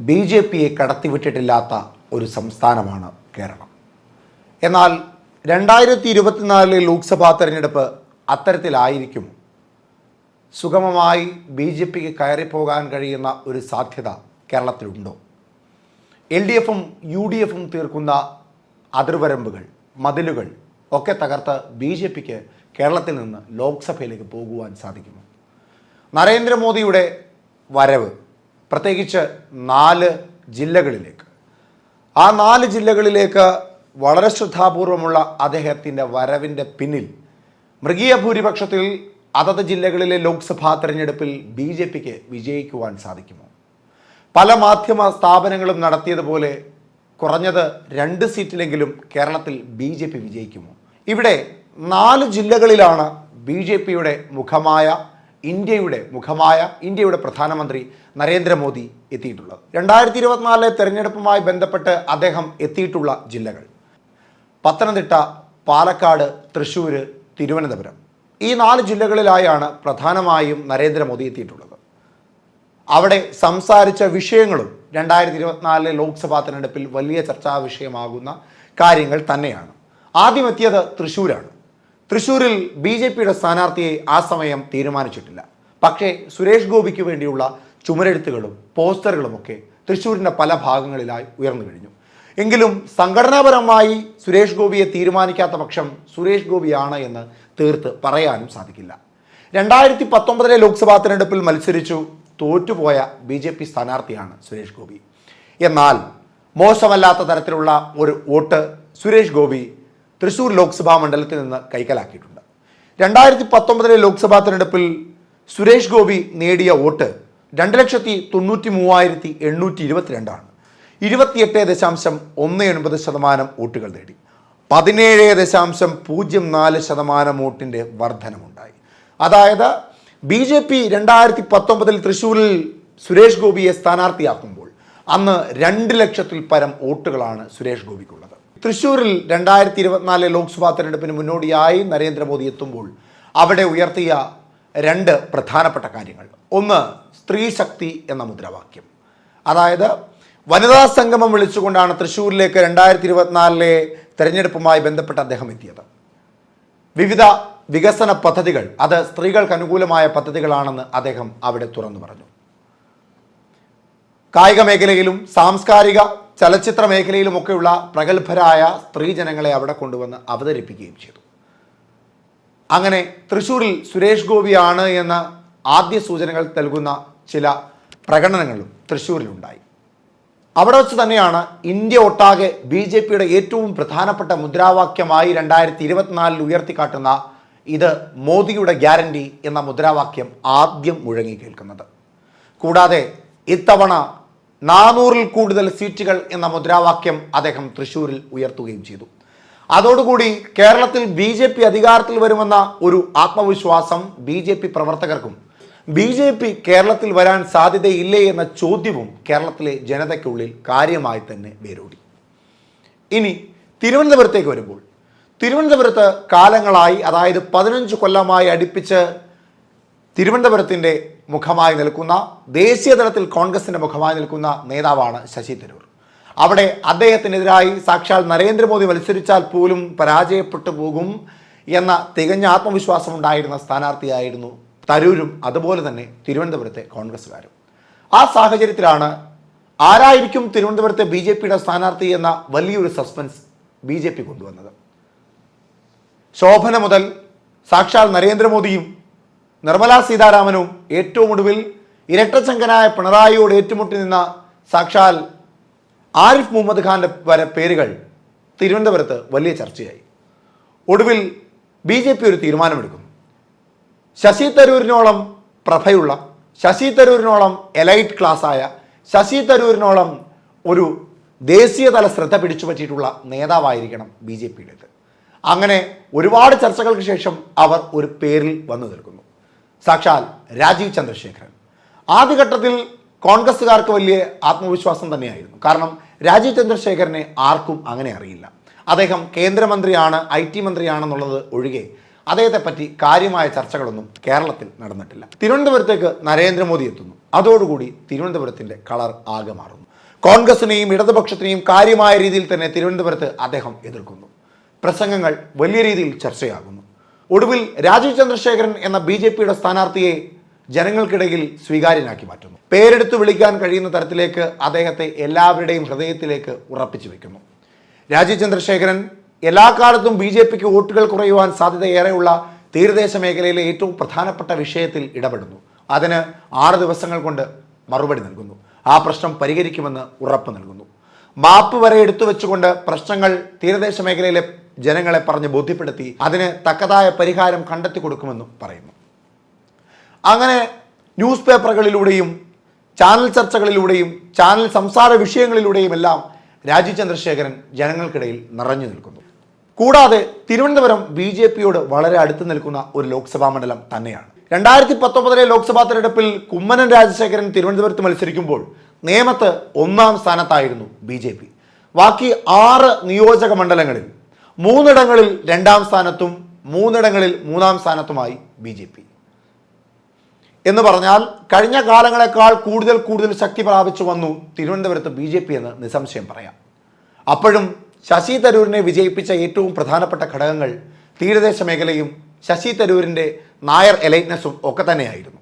BJPയെ കടത്തിവിട്ടിട്ടില്ലാത്ത ഒരു സംസ്ഥാനമാണ് കേരളം. എന്നാൽ 2024 ലോക്സഭാ തെരഞ്ഞെടുപ്പ് അത്തരത്തിലായിരിക്കും. സുഗമമായി BJPക്ക് കയറിപ്പോകാൻ കഴിയുന്ന ഒരു സാധ്യത കേരളത്തിലുണ്ടോ? LDFും UDFും തീർക്കുന്ന അതിർവരമ്പുകൾ, മതിലുകൾ ഒക്കെ തകർത്ത് BJPക്ക് കേരളത്തിൽ നിന്ന് ലോക്സഭയിലേക്ക് പോകുവാൻ സാധിക്കുമോ? നരേന്ദ്രമോദിയുടെ വരവ് പ്രത്യേകിച്ച് 4 ജില്ലകളിലേക്ക്, ആ 4 ജില്ലകളിലേക്ക് വളരെ ശ്രദ്ധാപൂർവമുള്ള അദ്ദേഹത്തിൻ്റെ വരവിൻ്റെ പിന്നിൽ മൃഗീയ ഭൂരിപക്ഷത്തിൽ അതത് ജില്ലകളിലെ ലോക്സഭാ തെരഞ്ഞെടുപ്പിൽ BJPക്ക് വിജയിക്കുവാൻ സാധിക്കുമോ? പല മാധ്യമ സ്ഥാപനങ്ങളും നടത്തിയതുപോലെ കുറഞ്ഞത് 2 സീറ്റിലെങ്കിലും കേരളത്തിൽ BJP വിജയിക്കുമോ? ഇവിടെ 4 ജില്ലകളിലാണ് BJPയുടെ മുഖമായ ഇന്ത്യയുടെ പ്രധാനമന്ത്രി നരേന്ദ്രമോദി എത്തിയിട്ടുള്ളത്. 2024 തെരഞ്ഞെടുപ്പുമായി ബന്ധപ്പെട്ട് അദ്ദേഹം എത്തിയിട്ടുള്ള ജില്ലകൾ പത്തനംതിട്ട, പാലക്കാട്, തൃശ്ശൂർ, തിരുവനന്തപുരം. ഈ 4 ജില്ലകളിലായാണ് പ്രധാനമായും നരേന്ദ്രമോദി എത്തിയിട്ടുള്ളത്. അവിടെ സംസാരിച്ച വിഷയങ്ങളും 2024 ലോക്സഭാ തെരഞ്ഞെടുപ്പിൽ വലിയ ചർച്ചാ വിഷയമാകുന്ന കാര്യങ്ങൾ തന്നെയാണ്. ആദ്യം എത്തിയത് തൃശ്ശൂരാണ്. തൃശ്ശൂരിൽ BJPയുടെ സ്ഥാനാർത്ഥിയെ ആ സമയം തീരുമാനിച്ചിട്ടില്ല. പക്ഷേ സുരേഷ് ഗോപിക്ക് വേണ്ടിയുള്ള ചുമരെഴുത്തുകളും പോസ്റ്ററുകളുമൊക്കെ തൃശ്ശൂരിൻ്റെ പല ഭാഗങ്ങളിലായി ഉയർന്നു കഴിഞ്ഞു. എങ്കിലും സംഘടനാപരമായി സുരേഷ് ഗോപിയെ തീരുമാനിക്കാത്ത പക്ഷം സുരേഷ് ഗോപിയാണ് എന്ന് തീർത്ത് പറയാനും സാധിക്കില്ല. 2019 ലോക്സഭാ തെരഞ്ഞെടുപ്പിൽ മത്സരിച്ചു തോറ്റുപോയ BJP സ്ഥാനാർത്ഥിയാണ് സുരേഷ് ഗോപി. എന്നാൽ മോശമല്ലാത്ത തരത്തിലുള്ള ഒരു വോട്ട് സുരേഷ് ഗോപി തൃശ്ശൂർ ലോക്സഭാ മണ്ഡലത്തിൽ നിന്ന് കൈക്കലാക്കിയിട്ടുണ്ട്. 2019 ലോക്സഭാ തെരഞ്ഞെടുപ്പിൽ സുരേഷ് ഗോപി നേടിയ വോട്ട് 2,93,822 ആണ്. 28.19% വോട്ടുകൾ നേടി. 17.04% വോട്ടിൻ്റെ വർധനമുണ്ടായി. അതായത് BJP 2019 തൃശ്ശൂരിൽ സുരേഷ് ഗോപിയെ സ്ഥാനാർത്ഥിയാക്കുമ്പോൾ അന്ന് 2 ലക്ഷത്തിൽ പരം വോട്ടുകളാണ് സുരേഷ് ഗോപിക്കുള്ളത്. തൃശ്ശൂരിൽ 2024 ലോക്സഭാ തെരഞ്ഞെടുപ്പിന് മുന്നോടിയായി നരേന്ദ്രമോദി എത്തുമ്പോൾ അവിടെ ഉയർത്തിയ 2 പ്രധാനപ്പെട്ട കാര്യങ്ങൾ. ഒന്ന്, സ്ത്രീ ശക്തി എന്ന മുദ്രാവാക്യം. അതായത് വനിതാ സംഗമം വിളിച്ചുകൊണ്ടാണ് തൃശ്ശൂരിലേക്ക് 2024 തെരഞ്ഞെടുപ്പുമായി ബന്ധപ്പെട്ട് അദ്ദേഹം എത്തിയത്. വിവിധ വികസന പദ്ധതികൾ, അത് സ്ത്രീകൾക്ക് അനുകൂലമായ പദ്ധതികളാണെന്ന് അദ്ദേഹം അവിടെ തുറന്നു പറഞ്ഞു. കായിക മേഖലയിലും സാംസ്കാരിക ചലച്ചിത്ര മേഖലയിലുമൊക്കെയുള്ള പ്രഗത്ഭരായ സ്ത്രീജനങ്ങളെ അവിടെ കൊണ്ടുവന്ന് അവതരിപ്പിക്കുകയും ചെയ്തു. അങ്ങനെ തൃശ്ശൂരിൽ സുരേഷ് ഗോപിയാണ് എന്ന ആദ്യ സൂചനകൾ നൽകുന്ന ചില പ്രകടനങ്ങളും തൃശ്ശൂരിലുണ്ടായി. അവിടെ വെച്ച് തന്നെയാണ് ഇന്ത്യ ഒട്ടാകെ BJPയുടെ ഏറ്റവും പ്രധാനപ്പെട്ട മുദ്രാവാക്യമായി 2024 ഉയർത്തിക്കാട്ടുന്ന ഇത് മോദിയുടെ ഗ്യാരണ്ടി എന്ന മുദ്രാവാക്യം ആദ്യം മുഴങ്ങി കേൾക്കുന്നത്. കൂടാതെ ഇത്തവണ 400-ൽ കൂടുതൽ സീറ്റുകൾ എന്ന മുദ്രാവാക്യം അദ്ദേഹം തൃശ്ശൂരിൽ ഉയർത്തുകയും ചെയ്തു. അതോടുകൂടി കേരളത്തിൽ BJP അധികാരത്തിൽ വരുമെന്ന ഒരു ആത്മവിശ്വാസം BJP പ്രവർത്തകർക്കും BJP കേരളത്തിൽ വരാൻ സാധ്യതയില്ലേ എന്ന ചോദ്യവും കേരളത്തിലെ ജനതയ്ക്കുള്ളിൽ കാര്യമായി തന്നെ വേരൂടി. ഇനി തിരുവനന്തപുരത്തേക്ക് വരുമ്പോൾ, തിരുവനന്തപുരത്ത് കാലങ്ങളായി, അതായത് 15 കൊല്ലമായി അടുപ്പിച്ച് തിരുവനന്തപുരത്തിൻ്റെ മുഖമായി നിൽക്കുന്ന, ദേശീയ തലത്തിൽ കോൺഗ്രസിൻ്റെ മുഖമായി നിൽക്കുന്ന നേതാവാണ് ശശി തരൂർ. അവിടെ അദ്ദേഹത്തിനെതിരായി സാക്ഷാൽ നരേന്ദ്രമോദി മത്സരിച്ചാൽ പോലും പരാജയപ്പെട്ടു പോകും എന്ന തികഞ്ഞ ആത്മവിശ്വാസം ഉണ്ടായിരുന്ന സ്ഥാനാർത്ഥിയായിരുന്നു തരൂരും, അതുപോലെ തന്നെ തിരുവനന്തപുരത്തെ കോൺഗ്രസ്സുകാരും. ആ സാഹചര്യത്തിലാണ് ആരായിരിക്കും തിരുവനന്തപുരത്തെ BJPയുടെ സ്ഥാനാർത്ഥി എന്ന വലിയൊരു സസ്പെൻസ് BJP കൊണ്ടുവന്നത്. ശോഭന മുതൽ സാക്ഷാൽ നരേന്ദ്രമോദിയും നിർമ്മലാ സീതാരാമനും ഏറ്റവും ഒടുവിൽ ഇരട്ടച്ചങ്കനായ പിണറായിയോട് ഏറ്റുമുട്ടി നിന്ന സാക്ഷാൽ ആരിഫ് മുഹമ്മദ് ഖാൻ്റെ വരെ പേരുകൾ തിരുവനന്തപുരത്ത് വലിയ ചർച്ചയായി. ഒടുവിൽ BJP ഒരു തീരുമാനമെടുക്കുന്നു. ശശി തരൂരിനോളം പ്രഭയുള്ള, ശശി തരൂരിനോളം എലൈറ്റ് ക്ലാസ്സായ, ശശി തരൂരിനോളം ഒരു ദേശീയതല ശ്രദ്ധ പിടിച്ചു പറ്റിയിട്ടുള്ള നേതാവായിരിക്കണം BJPയുടേത്. അങ്ങനെ ഒരുപാട് ചർച്ചകൾക്ക് ശേഷം അവർ ഒരു പേരിൽ വന്നു നിൽക്കുന്നു. സാക്ഷാൽ രാജീവ് ചന്ദ്രശേഖരൻ. ആദ്യഘട്ടത്തിൽ കോൺഗ്രസ്സുകാർക്ക് വലിയ ആത്മവിശ്വാസം തന്നെയായിരുന്നു. കാരണം രാജീവ് ചന്ദ്രശേഖരനെ ആർക്കും അങ്ങനെ അറിയില്ല. അദ്ദേഹം കേന്ദ്രമന്ത്രിയാണ്, IT മന്ത്രിയാണെന്നുള്ളത് ഒഴികെ അദ്ദേഹത്തെ പറ്റി കാര്യമായ ചർച്ചകളൊന്നും കേരളത്തിൽ നടന്നിട്ടില്ല. തിരുവനന്തപുരത്തേക്ക് നരേന്ദ്രമോദി എത്തുന്നു. അതോടുകൂടി തിരുവനന്തപുരത്തിന്റെ കളർ ആകെ മാറുന്നു. കോൺഗ്രസിനെയും ഇടതുപക്ഷത്തിനെയും കാര്യമായ രീതിയിൽ തന്നെ തിരുവനന്തപുരത്ത് അദ്ദേഹം എതിർക്കുന്നു. പ്രസംഗങ്ങൾ വലിയ രീതിയിൽ ചർച്ചയാകുന്നു. ഒടുവിൽ രാജീവ് ചന്ദ്രശേഖരൻ എന്ന BJPയുടെ സ്ഥാനാർത്ഥിയെ ജനങ്ങൾക്കിടയിൽ സ്വീകാര്യനാക്കി മാറ്റുന്നു. പേരെടുത്ത് വിളിക്കാൻ കഴിയുന്ന തരത്തിലേക്ക് അദ്ദേഹത്തെ എല്ലാവരുടെയും ഹൃദയത്തിലേക്ക് ഉറപ്പിച്ചു വെക്കുന്നു. രാജീവ് ചന്ദ്രശേഖരൻ എല്ലാ കാലത്തും BJPക്ക് വോട്ടുകൾ കുറയുവാൻ സാധ്യതയേറെയുള്ള തീരദേശ മേഖലയിലെ ഏറ്റവും പ്രധാനപ്പെട്ട വിഷയത്തിൽ ഇടപെടുന്നു. അതിന് 6 ദിവസങ്ങൾ കൊണ്ട് മറുപടി നൽകുന്നു. ആ പ്രശ്നം പരിഹരിക്കുമെന്ന് ഉറപ്പ് നൽകുന്നു. മാപ്പ് വരെ എടുത്തു വെച്ചുകൊണ്ട് പ്രശ്നങ്ങൾ തീരദേശ മേഖലയിലെ ജനങ്ങളെ പറഞ്ഞ് ബോധ്യപ്പെടുത്തി അതിന് തക്കതായ പരിഹാരം കണ്ടെത്തി കൊടുക്കുമെന്നും പറയുന്നു. അങ്ങനെ ന്യൂസ് പേപ്പറുകളിലൂടെയും ചാനൽ ചർച്ചകളിലൂടെയും ചാനൽ സംസാര വിഷയങ്ങളിലൂടെയും എല്ലാം രാജീവ് ചന്ദ്രശേഖരൻ ജനങ്ങൾക്കിടയിൽ നിറഞ്ഞു നിൽക്കുന്നു. കൂടാതെ തിരുവനന്തപുരം BJPയോട് വളരെ അടുത്ത് നിൽക്കുന്ന ഒരു ലോക്സഭാ മണ്ഡലം തന്നെയാണ്. 2019 ലോക്സഭാ തെരഞ്ഞെടുപ്പിൽ കുമ്മനം രാജശേഖരൻ തിരുവനന്തപുരത്ത് മത്സരിക്കുമ്പോൾ നേമത്ത് 1ാം സ്ഥാനത്തായിരുന്നു BJP. ബാക്കി 6 നിയോജക മണ്ഡലങ്ങളിൽ 3ഇടങ്ങളിൽ 2ാം സ്ഥാനത്തും 3ഇടങ്ങളിൽ 3ാം സ്ഥാനത്തുമായി BJP. എന്ന് പറഞ്ഞാൽ കഴിഞ്ഞ കാലങ്ങളെക്കാൾ കൂടുതൽ ശക്തി പ്രാപിച്ചു വന്നു തിരുവനന്തപുരത്ത് BJP എന്ന് നിസ്സംശയം പറയാം. അപ്പോഴും ശശി തരൂരിനെ വിജയിപ്പിച്ച ഏറ്റവും പ്രധാനപ്പെട്ട ഘടകങ്ങൾ തീരദേശ മേഖലയും ശശി തരൂരിൻ്റെ നായർ എലൈറ്റ്നസും ഒക്കെ തന്നെയായിരുന്നു.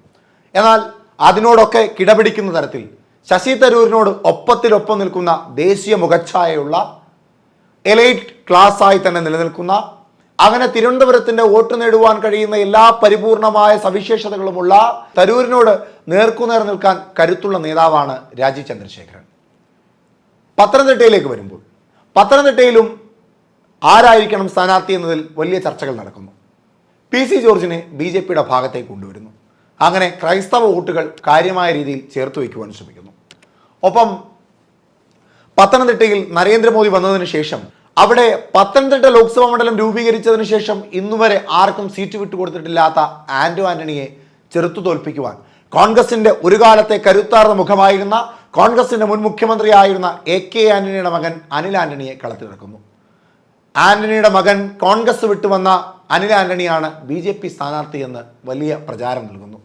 എന്നാൽ അതിനോടൊക്കെ കിടപിടിക്കുന്ന തരത്തിൽ ശശി തരൂരിനോട് ഒപ്പത്തിനൊപ്പം നിൽക്കുന്ന ദേശീയ മുഖച്ഛായയുള്ള എലൈറ്റ് ക്ലാസ്സായി തന്നെ നിലനിൽക്കുന്ന, അങ്ങനെ തിരുവനന്തപുരത്തിന്റെ വോട്ട് നേടുവാൻ കഴിയുന്ന എല്ലാ പരിപൂർണമായ സവിശേഷതകളുമുള്ള തരൂരിനോട് നേർക്കുനേർ നിൽക്കാൻ കരുത്തുള്ള നേതാവാണ് രാജീവ് ചന്ദ്രശേഖരൻ. പത്തനംതിട്ടയിലേക്ക് വരുമ്പോൾ പത്തനംതിട്ടയിലും ആരായിരിക്കണം സ്ഥാനാർത്ഥി എന്നതിൽ വലിയ ചർച്ചകൾ നടക്കുന്നു. PC ജോർജിനെ BJPയുടെ ഭാഗത്തേക്ക് കൊണ്ടുവരുന്നു. അങ്ങനെ ക്രൈസ്തവ വോട്ടുകൾ കാര്യമായ രീതിയിൽ ചേർത്ത് വയ്ക്കുവാൻ ശ്രമിക്കുന്നു. ഒപ്പം പത്തനംതിട്ടയിൽ നരേന്ദ്രമോദി വന്നതിന് ശേഷം അവിടെ പത്തനംതിട്ട ലോക്സഭാ മണ്ഡലം രൂപീകരിച്ചതിന് ശേഷം ഇന്നുവരെ ആർക്കും സീറ്റ് വിട്ടുകൊടുത്തിട്ടില്ലാത്ത ആന്റോ ആന്റണിയെ ചെറുത്തു തോൽപ്പിക്കുവാൻ കോൺഗ്രസിന്റെ ഒരു കാലത്തെ കരുത്താർന്ന മുഖമായിരുന്ന കോൺഗ്രസിന്റെ മുൻ മുഖ്യമന്ത്രിയായിരുന്ന AK ആന്റണിയുടെ മകൻ അനിൽ ആന്റണിയെ കളത്തിലിറക്കുന്നു. ആന്റണിയുടെ മകൻ കോൺഗ്രസ് വിട്ടുവന്ന അനിൽ ആന്റണിയാണ് BJP സ്ഥാനാർത്ഥി എന്ന് വലിയ പ്രചാരം നൽകുന്നു.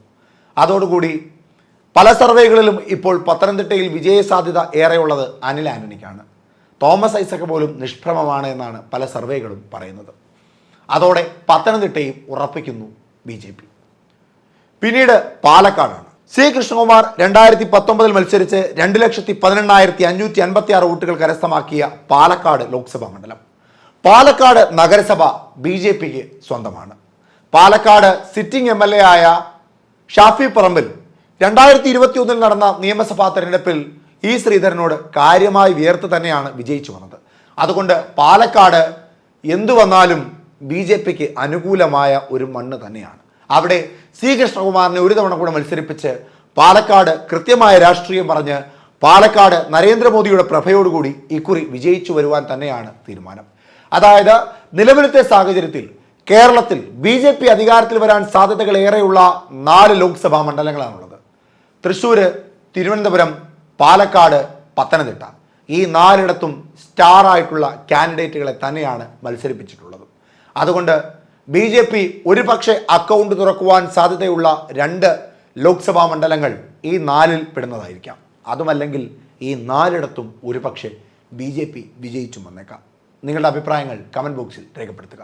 അതോടുകൂടി പല സർവേകളിലും ഇപ്പോൾ പത്തനംതിട്ടയിൽ വിജയസാധ്യത ഏറെയുള്ളത് അനിൽ ആന്റണിക്കാണ്. തോമസ് ഐസക് പോലും നിഷ്പ്രമമാണ് എന്നാണ് പല സർവേകളും പറയുന്നത്. അതോടെ പത്തനംതിട്ടയും ഉറപ്പിക്കുന്നു BJP. പിന്നീട് പാലക്കാടാണ്. C കൃഷ്ണകുമാർ 2019 മത്സരിച്ച് 2,18,556 വോട്ടുകൾ കരസ്ഥമാക്കിയ പാലക്കാട് ലോക്സഭാ മണ്ഡലം. പാലക്കാട് നഗരസഭ BJPക്ക് സ്വന്തമാണ്. പാലക്കാട് സിറ്റിംഗ് MLA ആയ ഷാഫി പറമ്പിൽ 2021 നടന്ന നിയമസഭാ തെരഞ്ഞെടുപ്പിൽ E ശ്രീധരനോട് കാര്യമായി വിയർത്ത് തന്നെയാണ് വിജയിച്ചു വന്നത്. അതുകൊണ്ട് പാലക്കാട് എന്തു വന്നാലും BJPക്ക് അനുകൂലമായ ഒരു മണ്ണ് തന്നെയാണ്. അവിടെ C കൃഷ്ണകുമാറിനെ ഒരു തവണ കൂടെ മത്സരിപ്പിച്ച് പാലക്കാട് കൃത്യമായ രാഷ്ട്രീയം പറഞ്ഞ് പാലക്കാട് നരേന്ദ്രമോദിയുടെ പ്രഭയോടുകൂടി ഇക്കുറി വിജയിച്ചു വരുവാൻ തന്നെയാണ് തീരുമാനം. അതായത് നിലവിലത്തെ സാഹചര്യത്തിൽ കേരളത്തിൽ BJP അധികാരത്തിൽ വരാൻ സാധ്യതകൾ ഏറെയുള്ള 4 ലോക്സഭാ മണ്ഡലങ്ങളാണുള്ളത്. തൃശ്ശൂര്, തിരുവനന്തപുരം, പാലക്കാട്, പത്തനംതിട്ട. ഈ 4ഇടത്തും സ്റ്റാർ ആയിട്ടുള്ള കാൻഡിഡേറ്റുകളെ തന്നെയാണ് മത്സരിപ്പിച്ചിട്ടുള്ളത്. അതുകൊണ്ട് BJP ഒരു പക്ഷേ അക്കൗണ്ട് തുറക്കുവാൻ സാധ്യതയുള്ള 2 ലോക്സഭാ മണ്ഡലങ്ങൾ ഈ 4ൽ പെടുന്നതായിരിക്കാം. അതുമല്ലെങ്കിൽ ഈ 4ഇടത്തും ഒരു പക്ഷേ BJP വിജയിച്ചു വന്നേക്കാം. നിങ്ങളുടെ അഭിപ്രായങ്ങൾ കമൻറ്റ് ബോക്സിൽ രേഖപ്പെടുത്തുക.